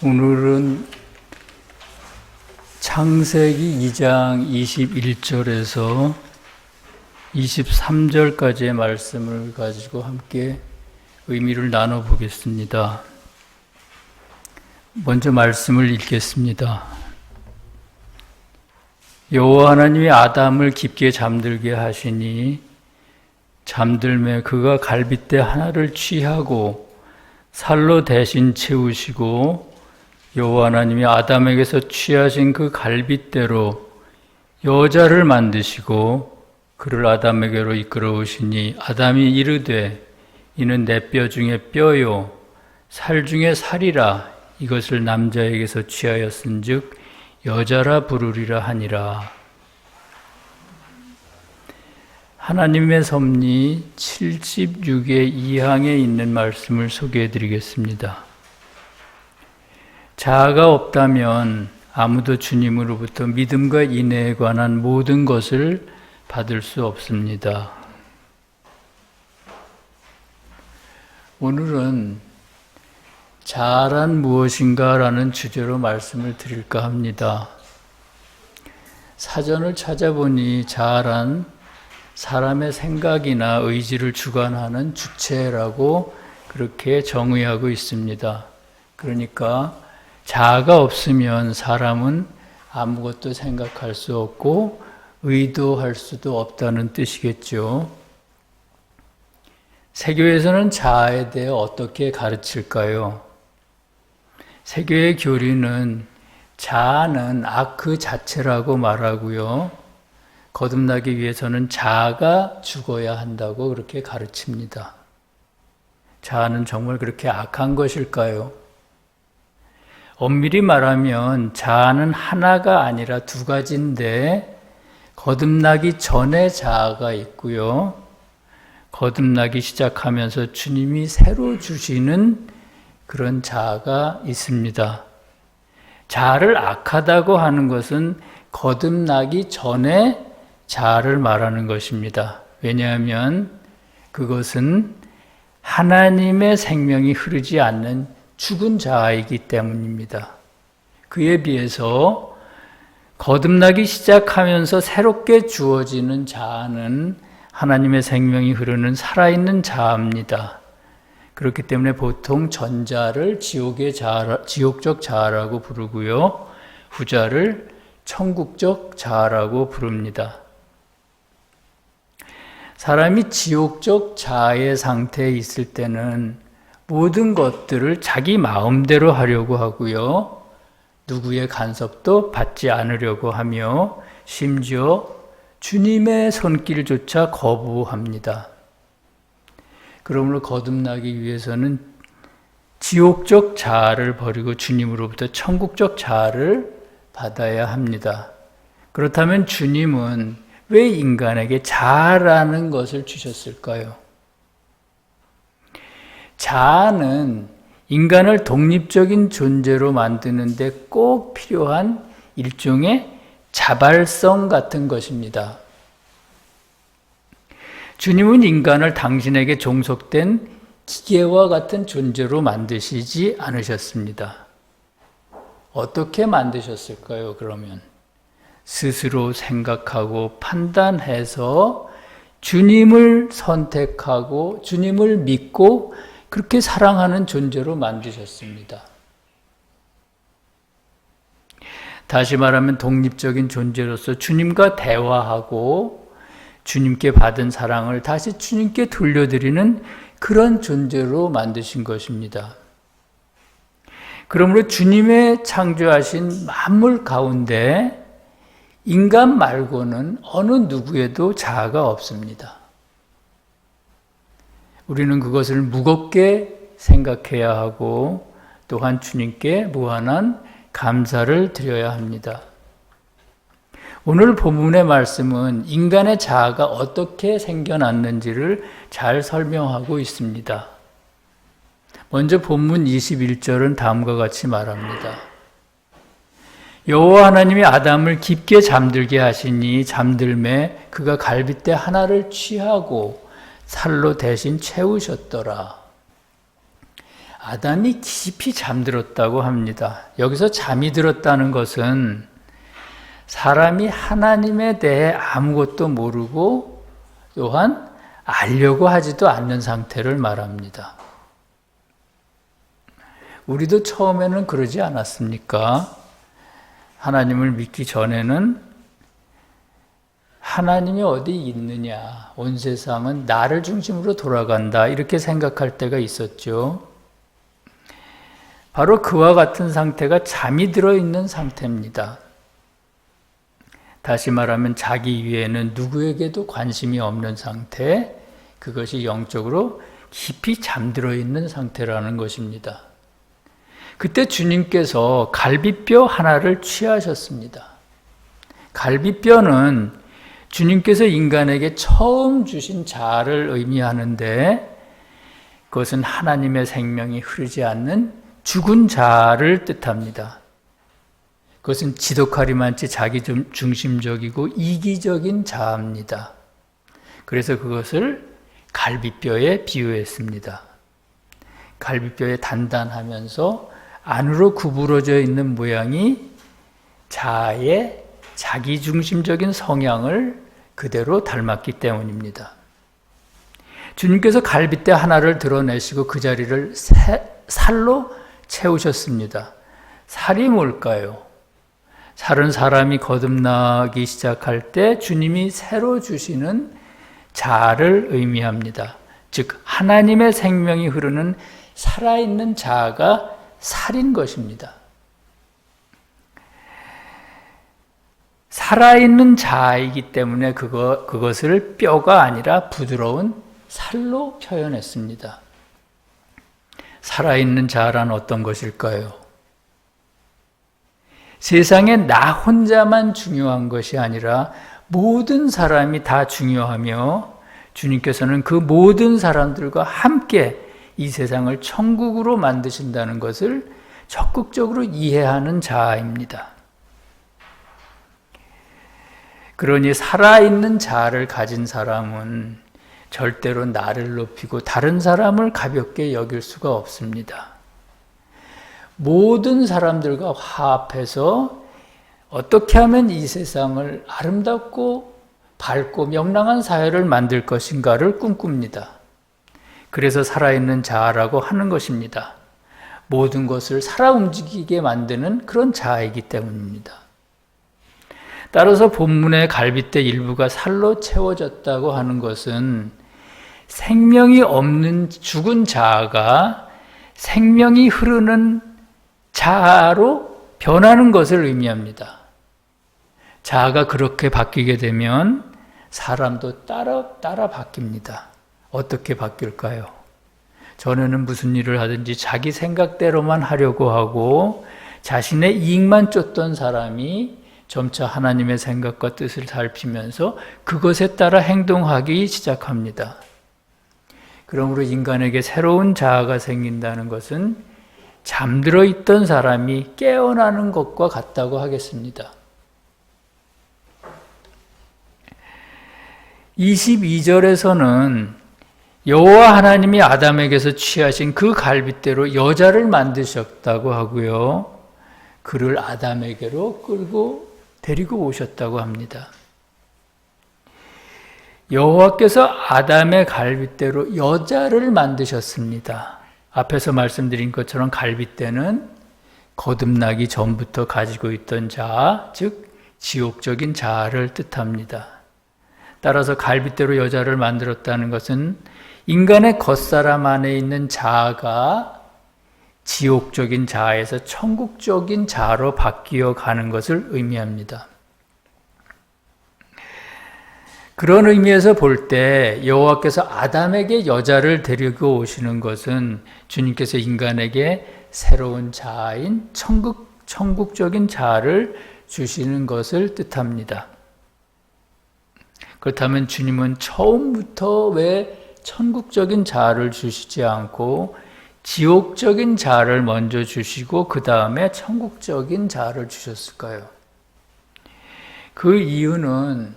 오늘은 창세기 2장 21절에서 23절까지의 말씀을 가지고 함께 의미를 나눠보겠습니다. 먼저 말씀을 읽겠습니다. 여호와 하나님이 아담을 깊게 잠들게 하시니 잠들매 그가 갈빗대 하나를 취하고 살로 대신 채우시고 여호와 하나님이 아담에게서 취하신 그 갈빗대로 여자를 만드시고 그를 아담에게로 이끌어오시니 아담이 이르되 이는 내 뼈 중에 뼈요 살 중에 살이라 이것을 남자에게서 취하였은즉 여자라 부르리라 하니라. 하나님의 섭리 76의 2항에 있는 말씀을 소개해 드리겠습니다. 자아가 없다면 아무도 주님으로부터 믿음과 인애에 관한 모든 것을 받을 수 없습니다. 오늘은 자아란 무엇인가 라는 주제로 말씀을 드릴까 합니다. 사전을 찾아보니 자아란 사람의 생각이나 의지를 주관하는 주체라고 그렇게 정의하고 있습니다. 그러니까 자아가 없으면 사람은 아무것도 생각할 수 없고 의도할 수도 없다는 뜻이겠죠. 세교에서는 자아에 대해 어떻게 가르칠까요? 세교의 교리는 자아는 악 그 자체라고 말하고요. 거듭나기 위해서는 자아가 죽어야 한다고 그렇게 가르칩니다. 자아는 정말 그렇게 악한 것일까요? 엄밀히 말하면 자아는 하나가 아니라 두 가지인데 거듭나기 전에 자아가 있고요. 거듭나기 시작하면서 주님이 새로 주시는 그런 자아가 있습니다. 자아를 악하다고 하는 것은 거듭나기 전에 자아를 말하는 것입니다. 왜냐하면 그것은 하나님의 생명이 흐르지 않는 죽은 자아이기 때문입니다. 그에 비해서 거듭나기 시작하면서 새롭게 주어지는 자아는 하나님의 생명이 흐르는 살아있는 자아입니다. 그렇기 때문에 보통 전자를 지옥적 자아라고 부르고요. 후자를 천국적 자아라고 부릅니다. 사람이 지옥적 자아의 상태에 있을 때는 모든 것들을 자기 마음대로 하려고 하고요. 누구의 간섭도 받지 않으려고 하며 심지어 주님의 손길조차 거부합니다. 그러므로 거듭나기 위해서는 지옥적 자아를 버리고 주님으로부터 천국적 자아를 받아야 합니다. 그렇다면 주님은 왜 인간에게 자아라는 것을 주셨을까요? 자아는 인간을 독립적인 존재로 만드는 데 꼭 필요한 일종의 자발성 같은 것입니다. 주님은 인간을 당신에게 종속된 기계와 같은 존재로 만드시지 않으셨습니다. 어떻게 만드셨을까요, 그러면? 스스로 생각하고 판단해서 주님을 선택하고 주님을 믿고 그렇게 사랑하는 존재로 만드셨습니다. 다시 말하면 독립적인 존재로서 주님과 대화하고 주님께 받은 사랑을 다시 주님께 돌려드리는 그런 존재로 만드신 것입니다. 그러므로 주님의 창조하신 만물 가운데 인간 말고는 어느 누구에도 자아가 없습니다. 우리는 그것을 무겁게 생각해야 하고 또한 주님께 무한한 감사를 드려야 합니다. 오늘 본문의 말씀은 인간의 자아가 어떻게 생겨났는지를 잘 설명하고 있습니다. 먼저 본문 21절은 다음과 같이 말합니다. 여호와 하나님이 아담을 깊게 잠들게 하시니 잠들매 그가 갈빗대 하나를 취하고 살로 대신 채우셨더라. 아담이 깊이 잠들었다고 합니다. 여기서 잠이 들었다는 것은 사람이 하나님에 대해 아무것도 모르고 또한 알려고 하지도 않는 상태를 말합니다. 우리도 처음에는 그러지 않았습니까? 하나님을 믿기 전에는 하나님이 어디 있느냐, 온 세상은 나를 중심으로 돌아간다, 이렇게 생각할 때가 있었죠. 바로 그와 같은 상태가 잠이 들어있는 상태입니다. 다시 말하면 자기 위에는 누구에게도 관심이 없는 상태, 그것이 영적으로 깊이 잠들어 있는 상태라는 것입니다. 그때 주님께서 갈비뼈 하나를 취하셨습니다. 갈비뼈는 주님께서 인간에게 처음 주신 자아를 의미하는데 그것은 하나님의 생명이 흐르지 않는 죽은 자아를 뜻합니다. 그것은 지독하리 많지 자기중심적이고 이기적인 자아입니다. 그래서 그것을 갈비뼈에 비유했습니다. 갈비뼈에 단단하면서 안으로 구부러져 있는 모양이 자아의 자기중심적인 성향을 그대로 닮았기 때문입니다. 주님께서 갈비뼈 하나를 드러내시고 그 자리를 살로 채우셨습니다. 살이 뭘까요? 살은 사람이 거듭나기 시작할 때 주님이 새로 주시는 자아를 의미합니다. 즉 하나님의 생명이 흐르는 살아있는 자아가 살인 것입니다. 살아있는 자아이기 때문에 그것을 뼈가 아니라 부드러운 살로 표현했습니다. 살아있는 자아란 어떤 것일까요? 세상에 나 혼자만 중요한 것이 아니라 모든 사람이 다 중요하며 주님께서는 그 모든 사람들과 함께 이 세상을 천국으로 만드신다는 것을 적극적으로 이해하는 자아입니다. 그러니 살아있는 자아를 가진 사람은 절대로 나를 높이고 다른 사람을 가볍게 여길 수가 없습니다. 모든 사람들과 화합해서 어떻게 하면 이 세상을 아름답고 밝고 명랑한 사회를 만들 것인가를 꿈꿉니다. 그래서 살아있는 자아라고 하는 것입니다. 모든 것을 살아 움직이게 만드는 그런 자아이기 때문입니다. 따라서 본문의 갈빗대 일부가 살로 채워졌다고 하는 것은 생명이 없는 죽은 자아가 생명이 흐르는 자아로 변하는 것을 의미합니다. 자아가 그렇게 바뀌게 되면 사람도 따라 바뀝니다. 어떻게 바뀔까요? 전에는 무슨 일을 하든지 자기 생각대로만 하려고 하고 자신의 이익만 쫓던 사람이 점차 하나님의 생각과 뜻을 살피면서 그것에 따라 행동하기 시작합니다. 그러므로 인간에게 새로운 자아가 생긴다는 것은 잠들어 있던 사람이 깨어나는 것과 같다고 하겠습니다. 22절에서는 여호와 하나님이 아담에게서 취하신 그 갈빗대로 여자를 만드셨다고 하고요. 그를 아담에게로 끌고 데리고 오셨다고 합니다. 여호와께서 아담의 갈빗대로 여자를 만드셨습니다. 앞에서 말씀드린 것처럼 갈빗대는 거듭나기 전부터 가지고 있던 자아, 즉 지옥적인 자아를 뜻합니다. 따라서 갈빗대로 여자를 만들었다는 것은 인간의 겉사람 안에 있는 자아가 지옥적인 자아에서 천국적인 자아로 바뀌어 가는 것을 의미합니다. 그런 의미에서 볼 때 여호와께서 아담에게 여자를 데리고 오시는 것은 주님께서 인간에게 새로운 자아인 천국적인 자아를 주시는 것을 뜻합니다. 그렇다면 주님은 처음부터 왜 천국적인 자아를 주시지 않고 지옥적인 자아를 먼저 주시고 그 다음에 천국적인 자아를 주셨을까요? 그 이유는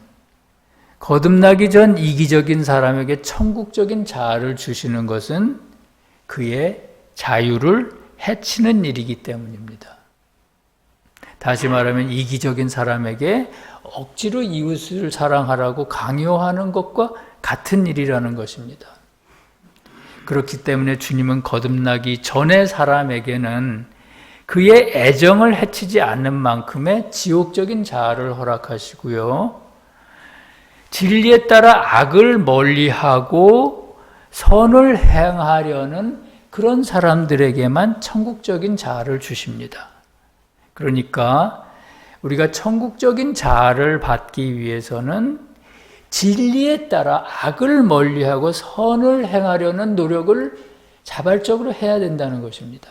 거듭나기 전 이기적인 사람에게 천국적인 자아를 주시는 것은 그의 자유를 해치는 일이기 때문입니다. 다시 말하면 이기적인 사람에게 억지로 이웃을 사랑하라고 강요하는 것과 같은 일이라는 것입니다. 그렇기 때문에 주님은 거듭나기 전의 사람에게는 그의 애정을 해치지 않는 만큼의 지옥적인 자아를 허락하시고요. 진리에 따라 악을 멀리하고 선을 행하려는 그런 사람들에게만 천국적인 자아를 주십니다. 그러니까 우리가 천국적인 자아를 받기 위해서는 진리에 따라 악을 멀리하고 선을 행하려는 노력을 자발적으로 해야 된다는 것입니다.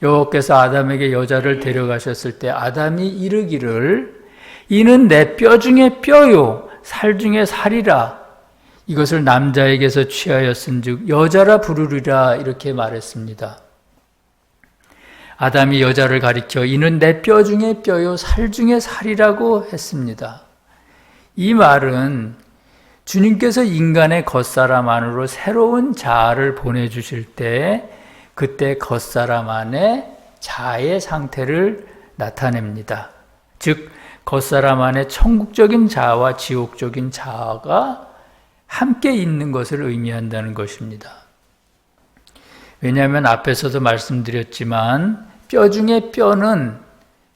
여호와께서 아담에게 여자를 데려가셨을 때 아담이 이르기를 이는 내 뼈 중에 뼈요 살 중에 살이라 이것을 남자에게서 취하였은즉 여자라 부르리라 이렇게 말했습니다. 아담이 여자를 가리켜 이는 내 뼈 중에 뼈요 살 중에 살이라고 했습니다. 이 말은 주님께서 인간의 겉사람 안으로 새로운 자아를 보내주실 때 그때 겉사람 안에 자아의 상태를 나타냅니다. 즉 겉사람 안에 천국적인 자아와 지옥적인 자아가 함께 있는 것을 의미한다는 것입니다. 왜냐하면 앞에서도 말씀드렸지만 뼈 중에 뼈는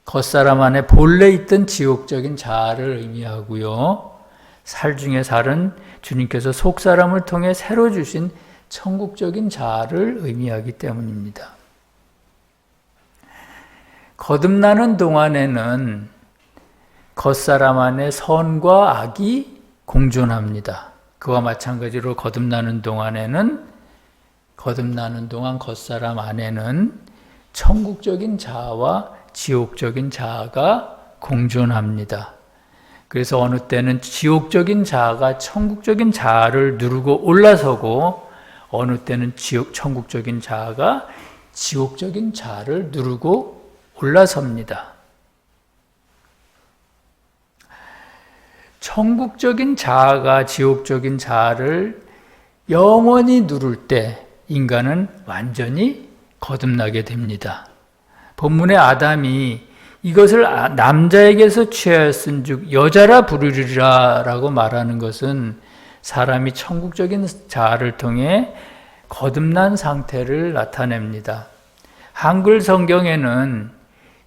겉사람 안에 본래 있던 지옥적인 자아를 의미하고요. 살 중에 살은 주님께서 속사람을 통해 새로 주신 천국적인 자아를 의미하기 때문입니다. 거듭나는 동안에는 겉사람 안에 선과 악이 공존합니다. 그와 마찬가지로 거듭나는 동안 겉사람 안에는 천국적인 자아와 지옥적인 자아가 공존합니다. 그래서 어느 때는 지옥적인 자아가 천국적인 자아를 누르고 올라서고 어느 때는 천국적인 자아가 지옥적인 자아를 누르고 올라섭니다. 천국적인 자아가 지옥적인 자아를 영원히 누를 때 인간은 완전히 거듭나게 됩니다. 본문의 아담이 이것을 남자에게서 취하였은즉 여자라 부르리라 라고 말하는 것은 사람이 천국적인 자아를 통해 거듭난 상태를 나타냅니다. 한글 성경에는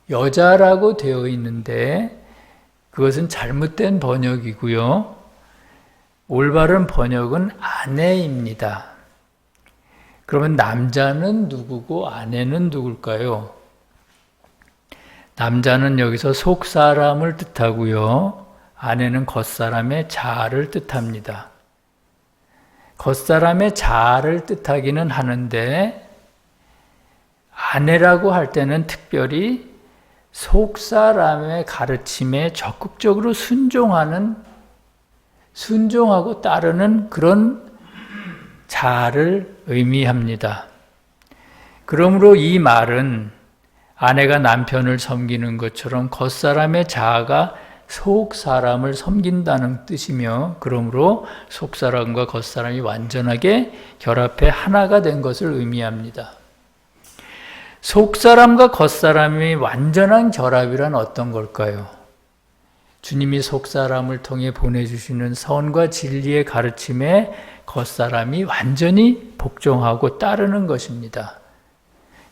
여자라고 되어 있는데 그것은 잘못된 번역이고요. 올바른 번역은 아내입니다. 그러면 남자는 누구고 아내는 누굴까요? 남자는 여기서 속사람을 뜻하고요. 아내는 겉사람의 자아를 뜻합니다. 겉사람의 자아를 뜻하기는 하는데 아내라고 할 때는 특별히 속사람의 가르침에 적극적으로 순종하고 따르는 그런 자아를 의미합니다. 그러므로 이 말은 아내가 남편을 섬기는 것처럼 겉사람의 자아가 속사람을 섬긴다는 뜻이며 그러므로 속사람과 겉사람이 완전하게 결합해 하나가 된 것을 의미합니다. 속사람과 겉사람이 완전한 결합이란 어떤 걸까요? 주님이 속사람을 통해 보내주시는 선과 진리의 가르침에 겉사람이 완전히 복종하고 따르는 것입니다.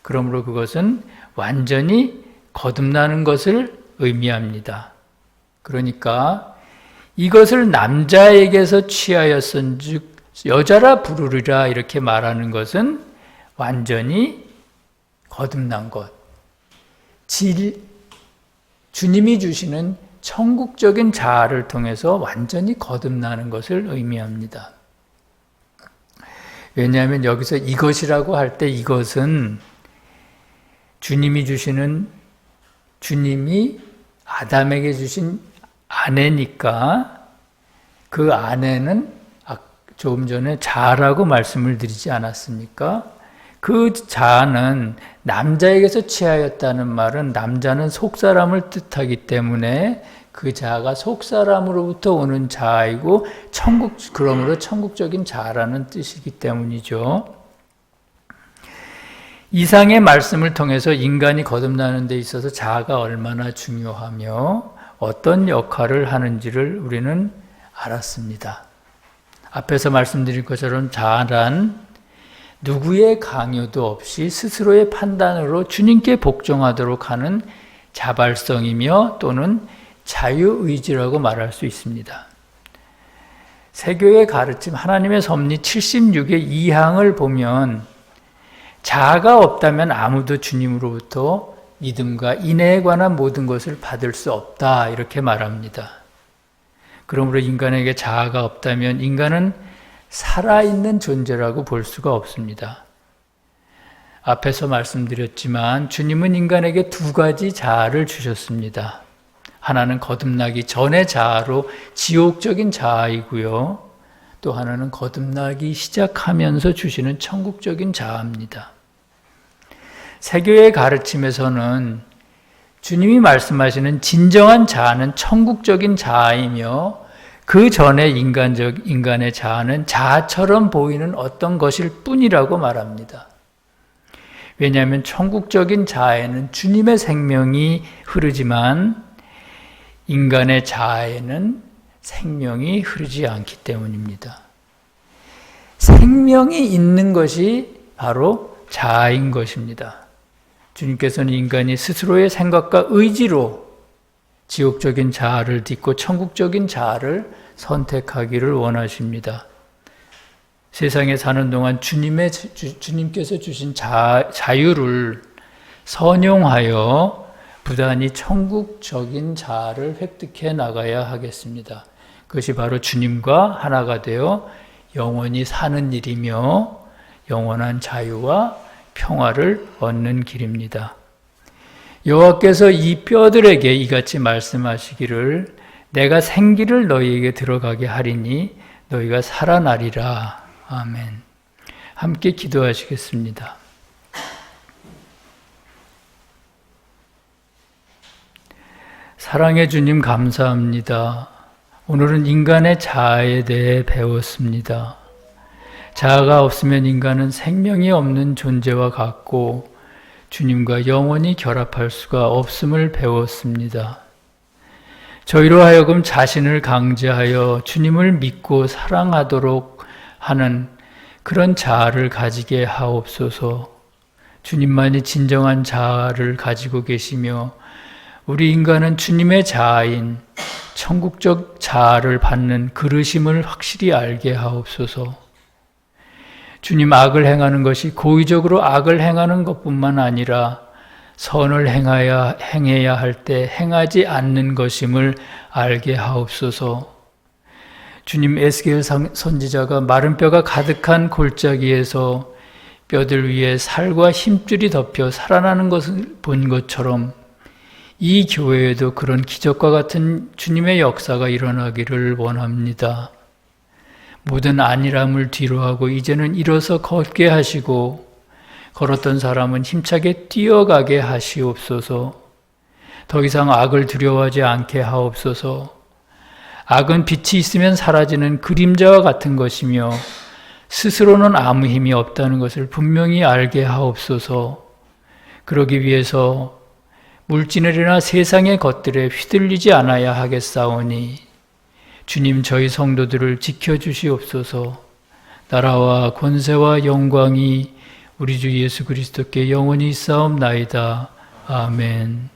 그러므로 그것은 완전히 거듭나는 것을 의미합니다. 그러니까 이것을 남자에게서 취하였은즉 여자라 부르리라 이렇게 말하는 것은 완전히 거듭난 것, 주님이 주시는 천국적인 자아를 통해서 완전히 거듭나는 것을 의미합니다. 왜냐하면 여기서 이것이라고 할 때 이것은 주님이 아담에게 주신 아내니까 그 아내는 조금 전에 자아라고 말씀을 드리지 않았습니까? 그 자아는 남자에게서 취하였다는 말은 남자는 속사람을 뜻하기 때문에 그 자아가 속사람으로부터 오는 자아이고 그러므로 천국적인 자아라는 뜻이기 때문이죠. 이상의 말씀을 통해서 인간이 거듭나는 데 있어서 자아가 얼마나 중요하며 어떤 역할을 하는지를 우리는 알았습니다. 앞에서 말씀드린 것처럼 자아란 누구의 강요도 없이 스스로의 판단으로 주님께 복종하도록 하는 자발성이며 또는 자유의지라고 말할 수 있습니다. 세교의 가르침 하나님의 섭리 76의 2항을 보면 자아가 없다면 아무도 주님으로부터 믿음과 인애에 관한 모든 것을 받을 수 없다 이렇게 말합니다. 그러므로 인간에게 자아가 없다면 인간은 살아있는 존재라고 볼 수가 없습니다. 앞에서 말씀드렸지만 주님은 인간에게 두 가지 자아를 주셨습니다. 하나는 거듭나기 전의 자아로 지옥적인 자아이고요. 또 하나는 거듭나기 시작하면서 주시는 천국적인 자아입니다. 세교의 가르침에서는 주님이 말씀하시는 진정한 자아는 천국적인 자아이며 그 전에 인간의 자아는 자아처럼 보이는 어떤 것일 뿐이라고 말합니다. 왜냐하면 천국적인 자아에는 주님의 생명이 흐르지만 인간의 자아에는 생명이 흐르지 않기 때문입니다. 생명이 있는 것이 바로 자아인 것입니다. 주님께서는 인간이 스스로의 생각과 의지로 지옥적인 자아를 딛고 천국적인 자아를 선택하기를 원하십니다. 세상에 사는 동안 주님께서 주신 자유를 선용하여 부단히 천국적인 자아를 획득해 나가야 하겠습니다. 그것이 바로 주님과 하나가 되어 영원히 사는 일이며 영원한 자유와 평화를 얻는 길입니다. 여호와께서 이 뼈들에게 이같이 말씀하시기를 내가 생기를 너희에게 들어가게 하리니 너희가 살아나리라. 아멘. 함께 기도하시겠습니다. 사랑의 주님 감사합니다. 오늘은 인간의 자아에 대해 배웠습니다. 자아가 없으면 인간은 생명이 없는 존재와 같고 주님과 영원히 결합할 수가 없음을 배웠습니다. 저희로 하여금 자신을 강제하여 주님을 믿고 사랑하도록 하는 그런 자아를 가지게 하옵소서. 주님만이 진정한 자아를 가지고 계시며 우리 인간은 주님의 자아인 천국적 자아를 받는 그릇임을 확실히 알게 하옵소서. 주님, 악을 행하는 것이 고의적으로 악을 행하는 것뿐만 아니라 선을 행해야 할 때 행하지 않는 것임을 알게 하옵소서. 주님, 에스겔 선지자가 마른 뼈가 가득한 골짜기에서 뼈들 위에 살과 힘줄이 덮여 살아나는 것을 본 것처럼 이 교회에도 그런 기적과 같은 주님의 역사가 일어나기를 원합니다. 모든 안일함을 뒤로하고 이제는 일어서 걷게 하시고 걸었던 사람은 힘차게 뛰어가게 하시옵소서. 더 이상 악을 두려워하지 않게 하옵소서. 악은 빛이 있으면 사라지는 그림자와 같은 것이며 스스로는 아무 힘이 없다는 것을 분명히 알게 하옵소서. 그러기 위해서 물질이나 세상의 것들에 휘둘리지 않아야 하겠사오니 주님, 저희 성도들을 지켜주시옵소서. 나라와 권세와 영광이 우리 주 예수 그리스도께 영원히 있사옵나이다. 아멘.